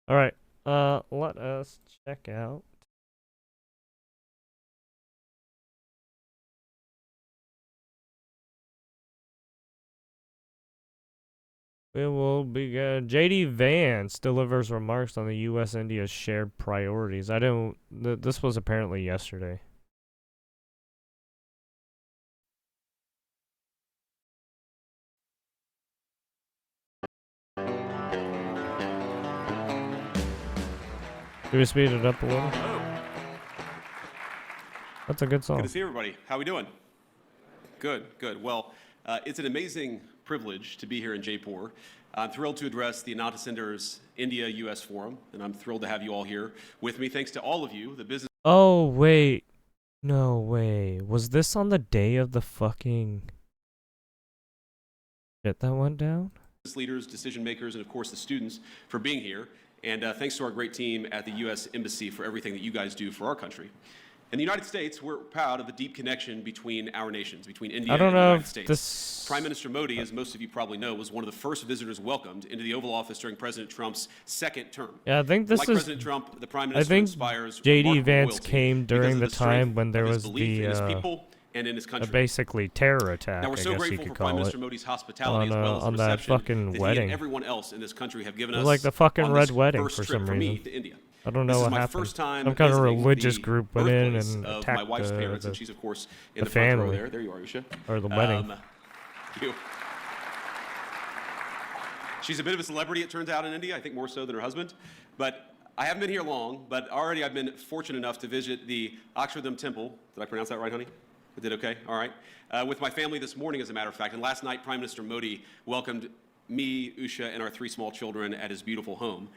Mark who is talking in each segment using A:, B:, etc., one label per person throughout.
A: All right. Let us check out. It will be JD Vance delivers remarks on the U.S. India shared priorities. I don't. This was apparently yesterday. Do we speed it up a little?
B: Hello.
A: That's a good song.
B: Good to see everybody. How we doing? Good, good. Well, it's an amazing privilege to be here in Jaipur. I'm thrilled to address the Ananta Center's India-U.S. Forum, and I'm thrilled to have you all here with me. Thanks to all of you, the business
A: Oh, wait. No way. Was this on the day of the fucking shit that went down?
B: leaders, decision makers, and of course the students for being here. And thanks to our great team at the U.S. Embassy for everything that you guys do for our country. In the United States, we're proud of the deep connection between our nations, between India and the United States. Prime Minister Modi, as most of you probably know, was one of the first visitors welcomed into the Oval Office during President Trump's second term.
A: Yeah, I think this
B: like
A: is.
B: President Trump, the Prime Minister
A: I think
B: inspires
A: JD Vance
B: loyalty
A: came during the
B: because of
A: time when there
B: of his
A: was
B: belief in his
A: the
B: people and in his country.
A: basically terror attack.
B: Now we're so
A: I guess you
B: grateful
A: could
B: for Prime
A: call
B: Minister
A: it.
B: Modi's hospitality
A: On,
B: as well as the
A: on that
B: reception
A: fucking
B: that he
A: wedding.
B: and everyone else in this country have given
A: It
B: us
A: was like the fucking
B: on
A: red
B: this
A: wedding
B: first
A: for
B: trip
A: some
B: for me
A: reason.
B: to India.
A: I don't know
B: This
A: what
B: is my
A: happened.
B: first time
A: Some kind of
B: visiting
A: religious
B: the
A: group went in
B: birthplace
A: and
B: of
A: attacked
B: my wife's parents,
A: the
B: and she's of course in the
A: family.
B: front row there. There you are, Usha.
A: Or the wedding.
B: Thank you. She's a bit of a celebrity, it turns out, in India. I think more so than her husband. But I haven't been here long, but already I've been fortunate enough to visit the Akshardham Temple. Did I pronounce that right, honey? I did okay? All right. With my family this morning, as a matter of fact. And last night, Prime Minister Modi welcomed me, Usha, and our 3 small children at his beautiful home.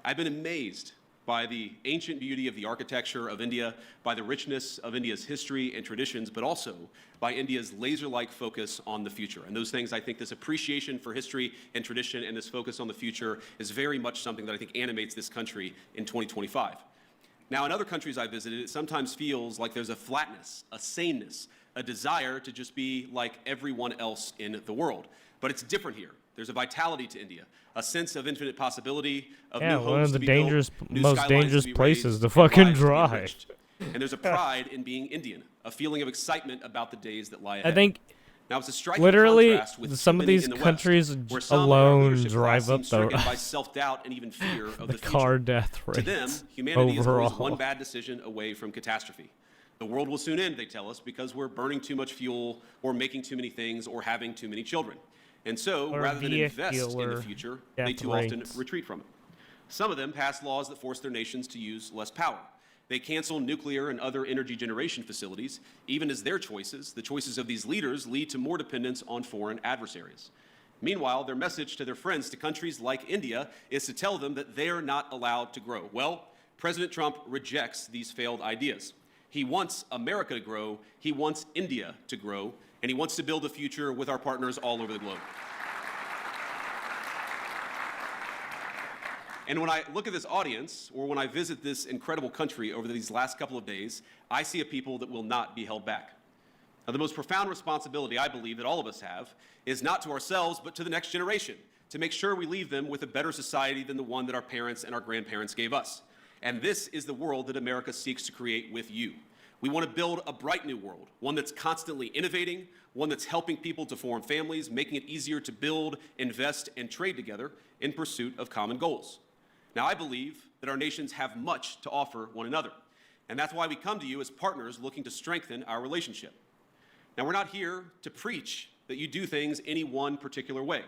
B: I've been amazed by the ancient beauty of the architecture of India, by the richness of India's history and traditions, but also by India's laser-like focus on the future. And those things, I think this appreciation for history and tradition and this focus on the future is very much something that I think animates this country in 2025. Now, in other countries I visited, it sometimes feels like there's a flatness, a saneness, a desire to just be like everyone else in the world. But it's different here. There's a vitality to India, a sense of infinite possibility, of new homes
A: one of the
B: to be
A: dangerous,
B: built, new
A: most
B: skylines
A: dangerous
B: to be
A: places
B: raised,
A: to
B: and
A: fucking
B: lives to be
A: drive.
B: enriched. And there's a pride in being Indian, a feeling of excitement about the days that lie ahead.
A: I think
B: Now, it's a striking
A: literally
B: contrast with
A: some
B: too
A: of
B: many
A: these
B: in the West,
A: countries
B: where some in our
A: alone
B: leadership class
A: drive up
B: seem stricken
A: the
B: by self-doubt and even fear of the future.
A: car death
B: To them,
A: rates
B: humanity is always
A: overall.
B: one bad decision away from catastrophe. The world will soon end, they tell us, because we're burning too much fuel or making too many things or having too many children. And so,
A: Or
B: rather than invest in the
A: vehicular
B: future, they
A: death
B: too often
A: rates.
B: retreat from it. Some of them pass laws that force their nations to use less power. They cancel nuclear and other energy generation facilities, even as their choices, the choices of these leaders, lead to more dependence on foreign adversaries. Meanwhile, their message to their friends, to countries like India, is to tell them that they're not allowed to grow. Well, President Trump rejects these failed ideas. He wants America to grow, he wants India to grow, and he wants to build a future with our partners all over the globe. And when I look at this audience, or when I visit this incredible country over these last couple of days, I see a people that will not be held back. Now, the most profound responsibility I believe that all of us have is not to ourselves, but to the next generation, to make sure we leave them with a better society than the one that our parents and our grandparents gave us. And this is the world that America seeks to create with you. We want to build a bright new world, one that's constantly innovating, one that's helping people to form families, making it easier to build, invest, and trade together in pursuit of common goals. Now, I believe that our nations have much to offer one another, and that's why we come to you as partners looking to strengthen our relationship. Now, we're not here to preach that you do things any one particular way.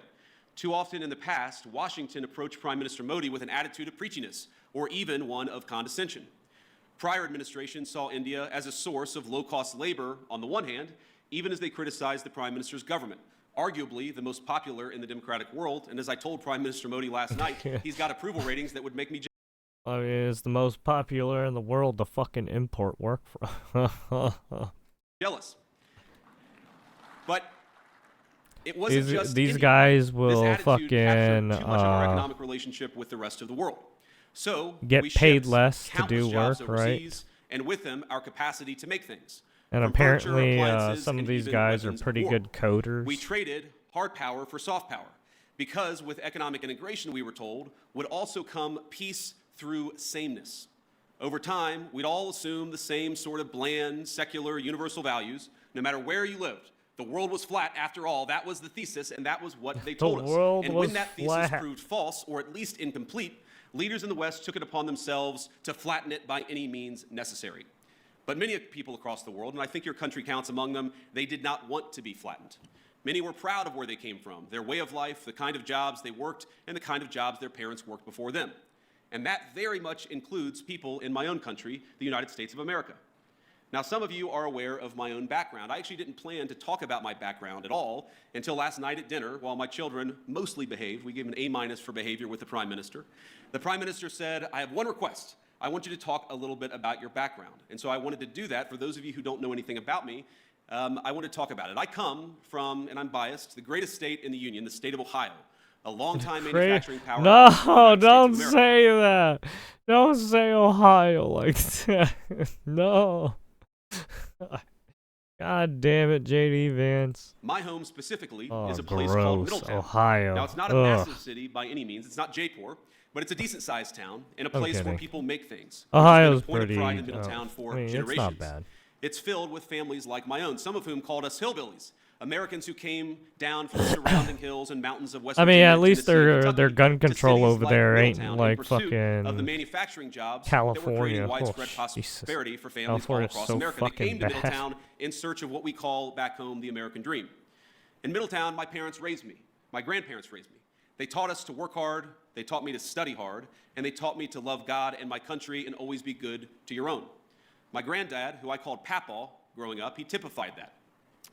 B: Too often in the past, Washington approached Prime Minister Modi with an attitude of preachiness, or even one of condescension. Prior administrations saw India as a source of low-cost labor on the one hand, even as they criticized the Prime Minister's government, arguably the most popular in the democratic world. And as I told Prime Minister Modi last night, he's got approval ratings that would make me
A: I mean, it's the most popular in the world to fucking import work from.
B: jealous. But it wasn't just
A: these
B: India.
A: guys
B: This
A: will
B: attitude
A: fucking
B: captured too much of our economic relationship with the rest of the world. So
A: get
B: we
A: paid
B: shipped
A: less to
B: countless
A: do
B: jobs
A: work,
B: overseas, and with them our capacity to make things.
A: And
B: From furniture,
A: apparently,
B: appliances,
A: some of
B: and
A: these
B: even
A: guys are
B: weapons of
A: pretty
B: war.
A: good coders.
B: We traded hard power for soft power Because with economic integration, we were told, would also come peace through sameness. Over time, we'd all assume the same sort of bland, secular, universal values, no matter where you lived. The world was flat, after all. That was the thesis, and that was what they told us. And when that thesis proved false, or at least incomplete, leaders in the West took it upon themselves to flatten it by any means necessary. But many people across the world, and I think your country counts among them, they did not want to be flattened. Many were proud of where they came from, their way of life, the kind of jobs they worked, and the kind of jobs their parents worked before them. And that very much includes people in my own country, the United States of America. Now, some of you are aware of my own background. I actually didn't plan to talk about my background at all until last night at dinner while my children mostly behaved. We gave an A- for behavior with the Prime Minister. The Prime Minister said, I have one request. I want you to talk a little bit about your background. And so I wanted to do that. For those of you who don't know anything about me, I want to talk about it. I come from, and I'm biased, the greatest state in the Union, the state of Ohio. A long-time manufacturing power.
A: No, don't say that. Don't say Ohio like that. No. God damn it, JD Vance.
B: My home specifically is a place called Middletown,
A: Ohio.
B: Now, it's not a massive city by any means. It's not Jaipur, but it's a decent-sized town and a place where people make things.
A: Ohio's pretty.
B: Pride in Middletown for generations.
A: It's not bad.
B: It's filled with families like my own, some of whom called us hillbillies. Americans who came down from the surrounding hills and mountains of West Virginia.
A: At least their gun control over there ain't like fucking
B: of the manufacturing jobs
A: California.
B: That were creating widespread prosperity for families all across America. They came to Middletown in search of what we call back home the American dream. In Middletown, my parents raised me. My grandparents raised me. They taught us to work hard, they taught me to study hard, and they taught me to love God and my country and always be good to your own. My granddad, who I called Papaw growing up, he typified that.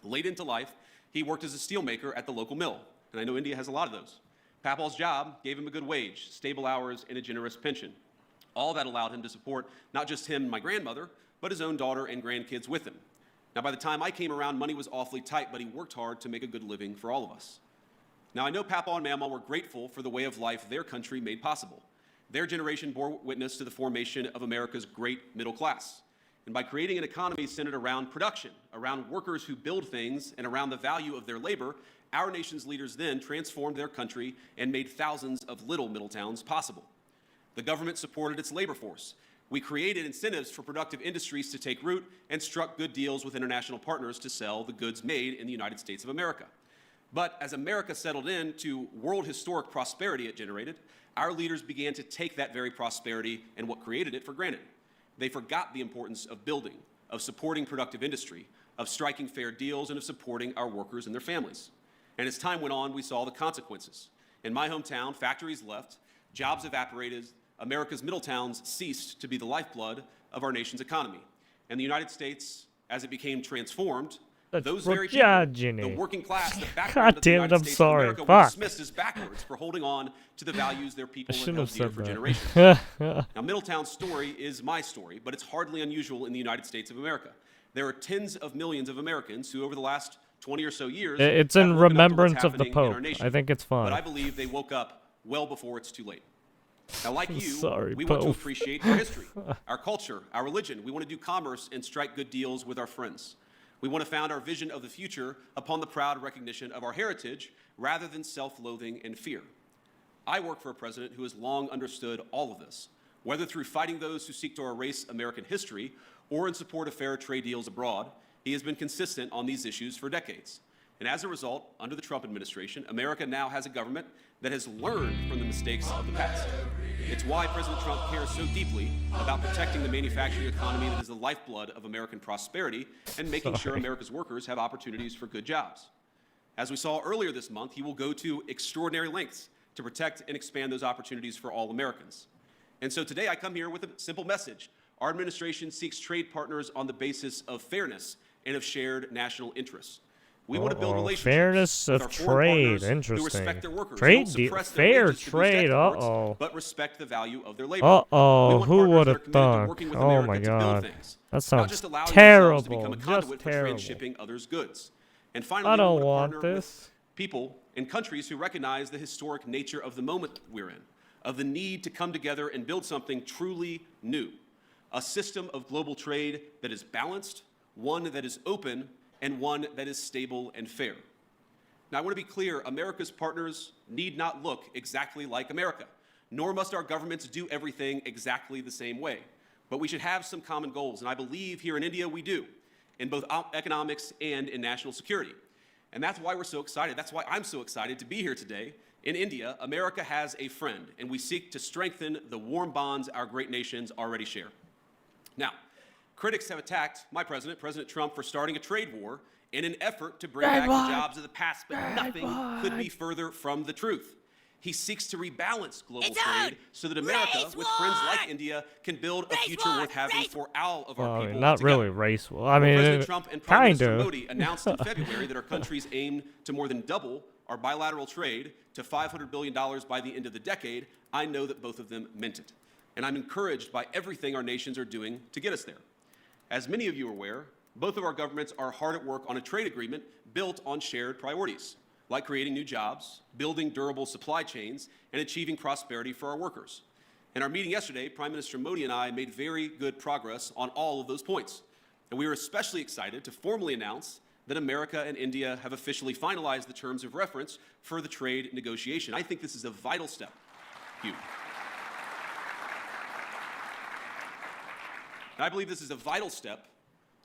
B: Late into life, he worked as a steelmaker at the local mill, and I know India has a lot of those. Papaw's job gave him a good wage, stable hours, and a generous pension. All that allowed him to support not just him and my grandmother, but his own daughter and grandkids with him. Now, by the time I came around, money was awfully tight, but he worked hard to make a good living for all of us. Now, I know Papaw and Mama were grateful for the way of life their country made possible. Their generation bore witness to the formation of America's great middle class. And by creating an economy centered around production, around workers who build things, and around the value of their labor, our nation's leaders then transformed their country and made thousands of little Middletowns possible. The government supported its labor force. We created incentives for productive industries to take root and struck good deals with international partners to sell the goods made in the United States of America. But as America settled into world historic prosperity it generated, our leaders began to take that very prosperity and what created it for granted. They forgot the importance of building, of supporting productive industry, of striking fair deals, and of supporting our workers and their families. And as time went on, we saw the consequences. In my hometown, factories left, jobs evaporated, America's Middletowns ceased to be the lifeblood of our nation's economy. And the United States, as it became transformed, those very people, the working class, the background of the United States of America, were dismissed as backwards for holding on to the values their people had held dear for generations. Now, Middletown's story is my story, but it's hardly unusual in the United States of America. There are tens of millions of Americans who, over the last 20 or so years,
A: it's in remembrance of the Pope. I think it's fun.
B: But I believe they woke up well before it's too late. Now, like you, we
A: Pope.
B: want to appreciate our history, our culture, our religion. We want to do commerce and strike good deals with our friends. We want to found our vision of the future upon the proud recognition of our heritage rather than self-loathing and fear. I work for a president who has long understood all of this, whether through fighting those who seek to erase American history or in support of fair trade deals abroad. He has been consistent on these issues for decades. And as a result, under the Trump administration, America now has a government that has learned from the mistakes of the past. It's why President Trump cares so deeply about protecting the manufacturing economy that is the lifeblood of American prosperity and making sure America's workers have opportunities for good jobs. As we saw earlier this month, he will go to extraordinary lengths to protect and expand those opportunities for all Americans. And so today I come here with a simple message. Our administration seeks trade partners on the basis of fairness and of shared national interests. We want to build relationships
A: fairness
B: with
A: of
B: our foreign
A: trade.
B: partners
A: Interesting.
B: who respect their workers,
A: Trade
B: don't
A: deal.
B: suppress their
A: Fair
B: wages to boost
A: trade.
B: exports, but respect the value of their labor. We
A: Who
B: want partners
A: would
B: that are
A: have
B: committed to
A: thought?
B: working with
A: Oh
B: America
A: my
B: to build
A: God.
B: things,
A: That
B: not
A: sounds
B: just allowing themselves to become
A: terrible.
B: a
A: Just
B: conduit for
A: terrible.
B: transshipping others' goods. And finally,
A: I
B: we
A: don't
B: want to
A: want
B: partner
A: this.
B: with people and countries who recognize the historic nature of the moment we're in, of the need to come together and build something truly new, a system of global trade that is balanced, one that is open, and one that is stable and fair. Now, I want to be clear, America's partners need not look exactly like America, nor must our governments do everything exactly the same way. But we should have some common goals, and I believe here in India we do, in both economics and in national security. And that's why we're so excited. That's why I'm so excited to be here today. In India, America has a friend, and we seek to strengthen the warm bonds our great nations already share. Now, critics have attacked my president, President Trump, for starting a trade war in an effort to bring back the jobs of the past, but nothing could be further from the truth. He seeks to rebalance global trade so that America, with friends like India, can build a future worth having for all of our people
A: not
B: together.
A: really race war. I mean,
B: President Trump and Prime
A: kind
B: Minister
A: of.
B: Modi announced in February that our countries aim to more than double our bilateral trade to $500 billion by the end of the decade. I know that both of them meant it. And I'm encouraged by everything our nations are doing to get us there. As many of you are aware, both of our governments are hard at work on a trade agreement built on shared priorities, like creating new jobs, building durable supply chains, and achieving prosperity for our workers. In our meeting yesterday, Prime Minister Modi and I made very good progress on all of those points. And we were especially excited to formally announce that America and India have officially finalized the terms of reference for the trade negotiation. I think this is a vital step. Huge. And I believe this is a vital step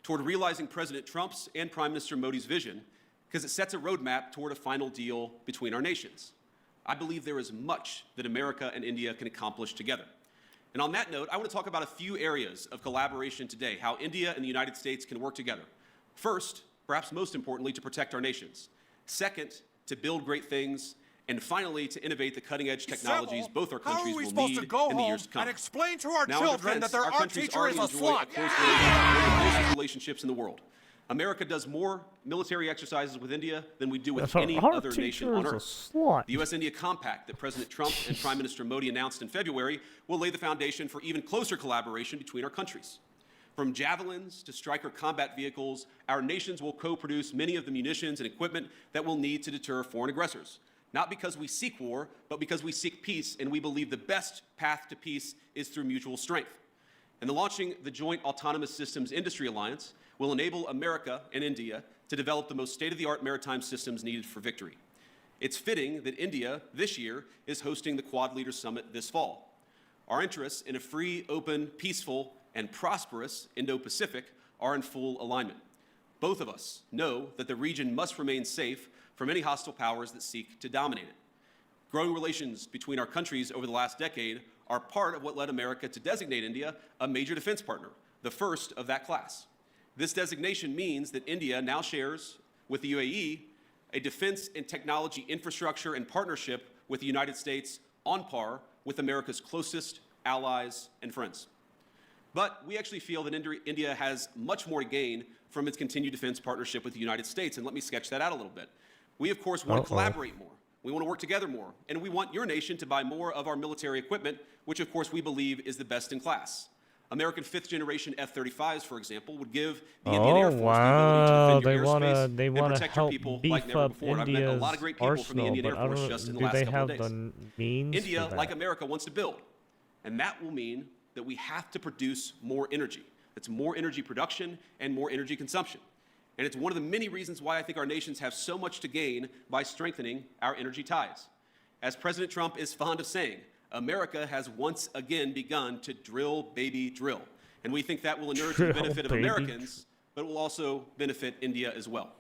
B: toward realizing President Trump's and Prime Minister Modi's vision, because it sets a roadmap toward a final deal between our nations. I believe there is much that America and India can accomplish together. And on that note, I want to talk about a few areas of collaboration today, how India and the United States can work together. First, perhaps most importantly, to protect our nations. Second, to build great things. And finally, to innovate the cutting-edge technologies both our countries will need in the years to come.
C: And explain to our
B: Now,
C: children
B: defense,
C: that their
B: our
C: art
B: countries
C: teacher
B: already
C: is a
B: enjoy
C: slut.
B: one of the closest relationships in the world. America does more military exercises with India than we do with any other nation on Earth. The U.S.-India Compact that President Trump and Prime Minister Modi announced in February will lay the foundation for even closer collaboration between our countries. From javelins to Stryker combat vehicles, our nations will co-produce many of the munitions and equipment that we'll need to deter foreign aggressors. Not because we seek war, but because we seek peace, and we believe the best path to peace is through mutual strength. And the launching the Joint Autonomous Systems Industry Alliance will enable America and India to develop the most state-of-the-art maritime systems needed for victory. It's fitting that India, this year, is hosting the Quad Leaders Summit this fall. Our interests in a free, open, peaceful, and prosperous Indo-Pacific are in full alignment. Both of us know that the region must remain safe from any hostile powers that seek to dominate it. Growing relations between our countries over the last decade are part of what led America to designate India a major defense partner, the first of that class. This designation means that India now shares with the UAE a defense and technology infrastructure and partnership with the United States on par with America's closest allies and friends. But we actually feel that India has much more to gain from its continued defense partnership with the United States, and let me sketch that out a little bit. We, of course, want to collaborate more. We want to work together more, and we want your nation to buy more of our military equipment, which, of course, we believe is the best in class. American fifth-generation F-35s, for example, would give the Indian Air Force the ability to defend your airspace and protect your people like never before. I've met a lot of great people from the Indian Air Force just in the last couple of days. India, like America, wants to build, and that will mean that we have to produce more energy. That's more energy production and more energy consumption. And it's one of the many reasons why I think our nations have so much to gain by strengthening our energy ties. As President Trump is fond of saying, America has once again begun to drill, baby, drill. And we think that will inure to the benefit of Americans, but it will also benefit India as well.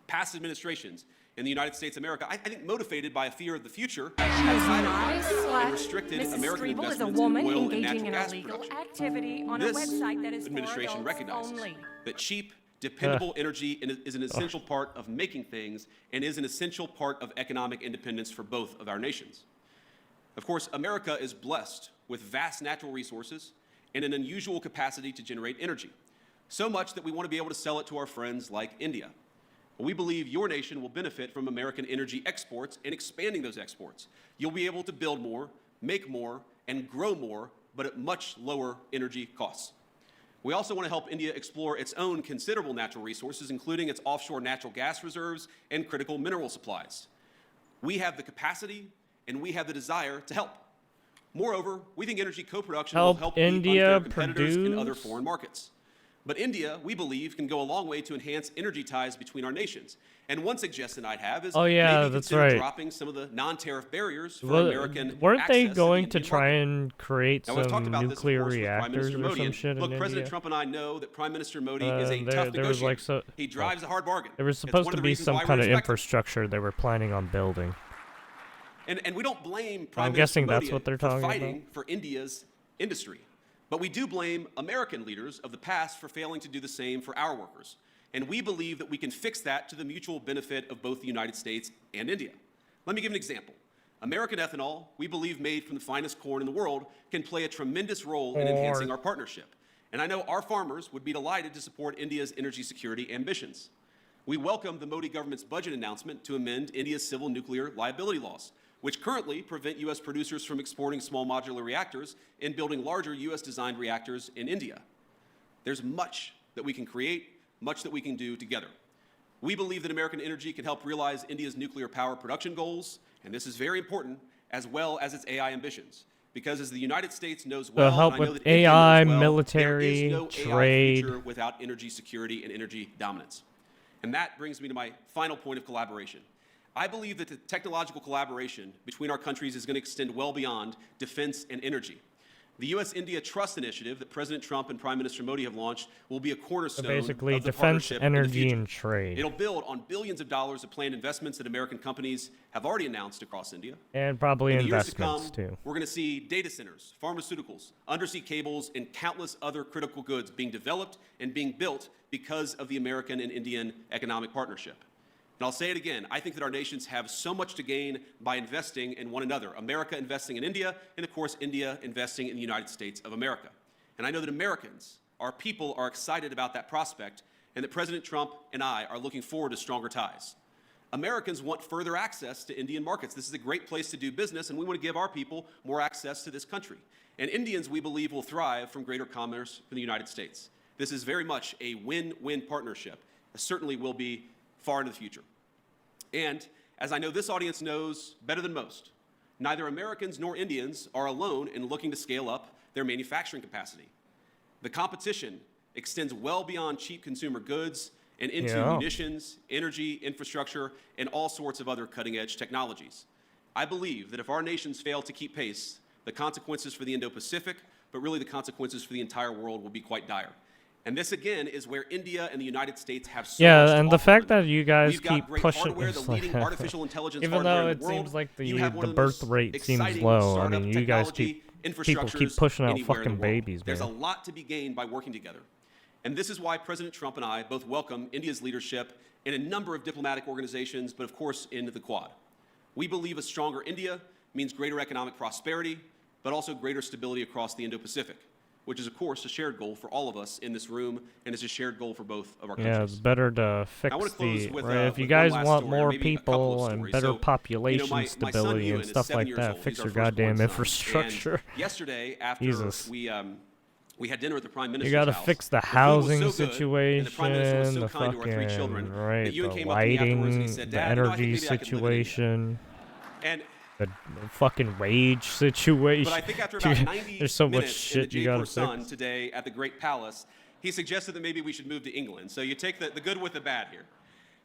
B: Past administrations in the United States of America, I think motivated by a fear of the future, and restricted American investments in oil and natural gas production. This administration recognizes that cheap, dependable energy is an essential part of making things and is an essential part of economic independence for both of our nations. Of course, America is blessed with vast natural resources and an unusual capacity to generate energy, so much that we want to be able to sell it to our friends like India. We believe your nation will benefit from American energy exports and expanding those exports. You'll be able to build more, make more, and grow more, but at much lower energy costs. We also want to help India explore its own considerable natural resources, including its offshore natural gas reserves and critical mineral supplies. We have the capacity and we have the desire to help. Moreover, we think energy co-production will help India competitors in other foreign markets. But India, we believe, can go a long way to enhance energy ties between our nations. And one suggestion I'd have is
A: Oh yeah,
B: maybe
A: that's
B: consider
A: right.
B: dropping some of the non-tariff barriers for
A: Well,
B: American
A: weren't they
B: access to the
A: going to
B: Indian
A: try
B: market.
A: and create
B: Now, I've talked
A: some
B: about this, of
A: nuclear
B: course, with Prime
A: reactors
B: Minister
A: or
B: Modi.
A: some
B: And
A: shit
B: look,
A: in
B: President
A: India?
B: Trump and I know that Prime Minister Modi is a
A: There
B: tough
A: was like
B: negotiator.
A: so.
B: He
A: Well,
B: drives a hard bargain.
A: there was
B: It's
A: supposed
B: one of
A: to
B: the
A: be
B: reasons
A: some
B: why we
A: kind of
B: respect him.
A: infrastructure they were planning on building.
B: And we don't blame Prime
A: I'm
B: Minister
A: guessing that's
B: Modi
A: what they're
B: for
A: talking
B: fighting
A: about.
B: for India's industry. But we do blame American leaders of the past for failing to do the same for our workers. And we believe that we can fix that to the mutual benefit of both the United States and India. Let me give an example. American ethanol, we believe made from the finest corn in the world, can play a tremendous role in enhancing our partnership. And I know our farmers would be delighted to support India's energy security ambitions. We welcome the Modi government's budget announcement to amend India's civil nuclear liability laws, which currently prevent U.S. producers from exporting small modular reactors and building larger U.S.-designed reactors in India. There's much that we can create, much that we can do together. We believe that American energy can help realize India's nuclear power production goals, and this is very important, as well as its AI ambitions. Because as the United States knows well,
A: help
B: and I know
A: with
B: that India
A: AI,
B: knows well,
A: military,
B: there is no
A: trade.
B: AI future without energy security and energy dominance. And that brings me to my final point of collaboration. I believe that the technological collaboration between our countries is going to extend well beyond defense and energy. The U.S.-India Trust Initiative that President Trump and Prime Minister Modi have launched will be a cornerstone
A: Basically,
B: of the
A: defense,
B: partnership in the
A: energy,
B: future.
A: and trade.
B: It'll build on billions of dollars of planned investments that American companies have already announced across India.
A: And probably
B: In the years to
A: investments,
B: come,
A: too.
B: we're going to see data centers, pharmaceuticals, undersea cables, and countless other critical goods being developed and being built because of the American and Indian economic partnership. And I'll say it again, I think that our nations have so much to gain by investing in one another. America investing in India, and of course, India investing in the United States of America. And I know that Americans, our people, are excited about that prospect, and that President Trump and I are looking forward to stronger ties. Americans want further access to Indian markets. This is a great place to do business, and we want to give our people more access to this country. And Indians, we believe, will thrive from greater commerce from the United States. This is very much a win-win partnership. It certainly will be far into the future. And as I know this audience knows better than most, neither Americans nor Indians are alone in looking to scale up their manufacturing capacity. The competition extends well beyond cheap consumer goods and into munitions, energy, infrastructure, and all sorts of other cutting-edge technologies. I believe that if our nations fail to keep pace, the consequences for the Indo-Pacific, but really the consequences for the entire world, will be quite dire. And this, again, is where India and the United States have so much to
A: and the
B: offer
A: fact
B: one
A: that you guys
B: We've
A: keep
B: got great
A: pushing
B: hardware, the
A: it's like-
B: leading artificial intelligence
A: even
B: hardware
A: though
B: in
A: it
B: the world.
A: seems like
B: You have one
A: the
B: of the
A: birth
B: most
A: rate seems
B: exciting
A: low. I
B: startup
A: mean, you guys
B: technology
A: people keep
B: infrastructures
A: pushing out
B: anywhere in
A: fucking
B: the world.
A: babies,
B: There's a
A: man.
B: lot to be gained by working together. And this is why President Trump and I both welcome India's leadership in a number of diplomatic organizations, but of course in the Quad. We believe a stronger India means greater economic prosperity, but also greater stability across the Indo-Pacific, which is, of course, a shared goal for all of us in this room, and is a shared goal for both of our countries.
A: Yeah, it's better to
B: I
A: fix
B: want to close
A: the...
B: with,
A: right, if you
B: with one
A: guys
B: last
A: want
B: story, or
A: more
B: maybe a couple
A: people
B: of
A: and
B: stories.
A: better
B: So,
A: population
B: my son
A: stability
B: Ewan
A: and
B: is
A: stuff
B: 7
A: like
B: years
A: that,
B: old.
A: fix
B: He's our
A: your
B: firstborn
A: goddamn
B: son.
A: infrastructure.
B: And yesterday, after
A: Jesus.
B: we had dinner at the Prime Minister's
A: You gotta
B: house,
A: fix the
B: food was
A: housing
B: so good, and the Prime Minister was
A: situation,
B: so
A: the
B: kind to our 3
A: fucking...
B: children,
A: right,
B: that Ewan
A: the
B: came up to me afterwards and he
A: lighting,
B: said,
A: the
B: "Dad, you know, I think
A: energy
B: maybe I could live in India."
A: situation...
B: And
A: The fucking wage situation.
B: But I think after about 90
A: There's so much
B: minutes in the
A: shit you
B: J
A: gotta
B: for Sun
A: fix.
B: today at the Great Palace, he suggested that maybe we should move to England. So you take the good with the bad here.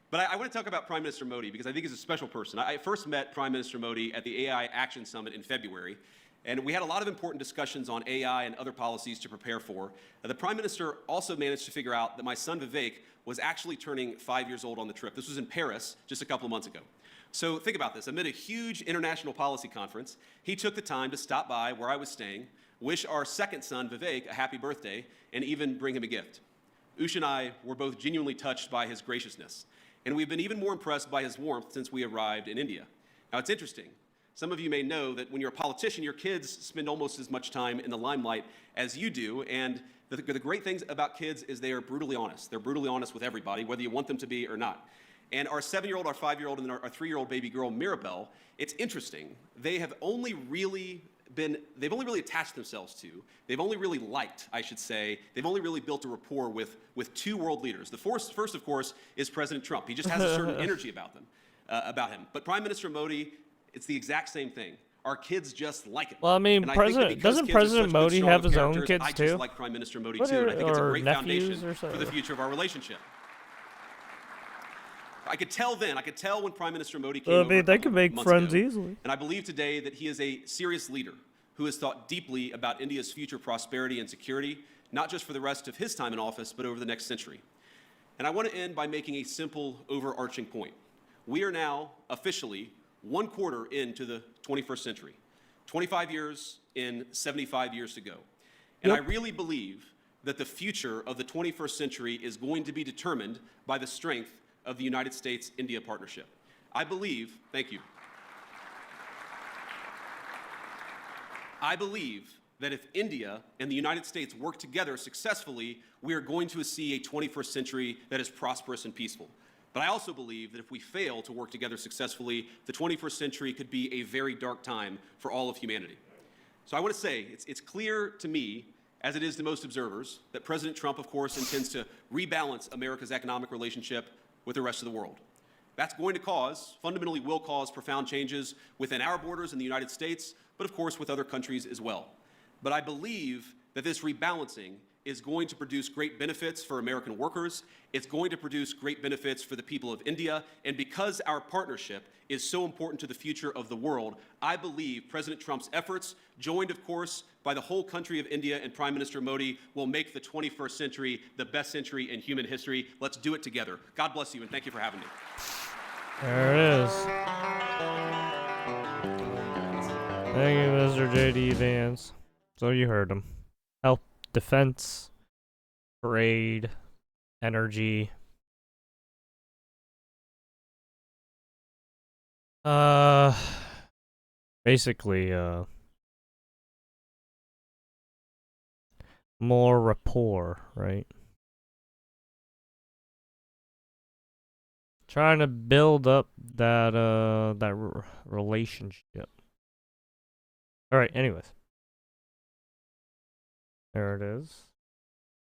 B: But I want to talk about Prime Minister Modi because I think he's a special person. I first met Prime Minister Modi at the AI Action Summit in February, and we had a lot of important discussions on AI and other policies to prepare for. The Prime Minister also managed to figure out that my son Vivek was actually turning 5 years old on the trip. This was in Paris just a couple of months ago. So think about this. Amid a huge international policy conference, he took the time to stop by where I was staying, wish our second son, Vivek, a happy birthday, and even bring him a gift. Ush and I were both genuinely touched by his graciousness, and we've been even more impressed by his warmth since we arrived in India. Now, it's interesting. Some of you may know that when you're a politician, your kids spend almost as much time in the limelight as you do, and the great things about kids is they are brutally honest. They're brutally honest with everybody, whether you want them to be or not. And our 7-year-old, our 5-year-old, and our 3-year-old baby girl, Mirabelle, it's interesting. They've only really attached themselves to, they've only really liked, I should say, they've only really built a rapport with 2 world leaders. The first, of course, is President Trump. He just has a certain energy about him. But Prime Minister Modi, it's the exact same thing. our kids just like it.
A: Well, I mean,
B: And I think that because
A: doesn't
B: kids are
A: President
B: such good,
A: Modi have
B: strong
A: his own
B: characters,
A: kids
B: I just
A: too?
B: like Prime Minister Modi
A: What
B: too, and I think it's a
A: or
B: great
A: nephews
B: foundation
A: or
B: for the
A: something?
B: future of our relationship. I could tell when Prime Minister Modi came
A: I
B: over a
A: mean, they
B: couple
A: can
B: of
A: make
B: months
A: friends
B: ago,
A: easily.
B: and I believe today that he is a serious leader who has thought deeply about India's future prosperity and security, not just for the rest of his time in office, but over the next century. And I want to end by making a simple, overarching point. We are now officially 1/4 into the 21st century, 25 years in 75 years to go. And I really believe that the future of the 21st century is going to be determined by the strength of the United States-India partnership. I believe, thank you. I believe that if India and the United States work together successfully, we are going to see a 21st century that is prosperous and peaceful. But I also believe that if we fail to work together successfully, the 21st century could be a very dark time for all of humanity. So I want to say, it's clear to me, as it is to most observers, that President Trump, of course, intends to rebalance America's economic relationship with the rest of the world. That's going to fundamentally will cause profound changes within our borders in the United States, but of course with other countries as well. But I believe that this rebalancing is going to produce great benefits for American workers. It's going to produce great benefits for the people of India. And because our partnership is so important to the future of the world, I believe President Trump's efforts, joined, of course, by the whole country of India and Prime Minister Modi, will make the 21st century the best century in human history. Let's do it together. God bless you, and thank you for having me.
A: There it is. Thank you, Mr. J.D. Vance. So you heard him. Health, defense, trade, energy. Basically, more rapport, right? Trying to build up that relationship. All right, anyways. There it is.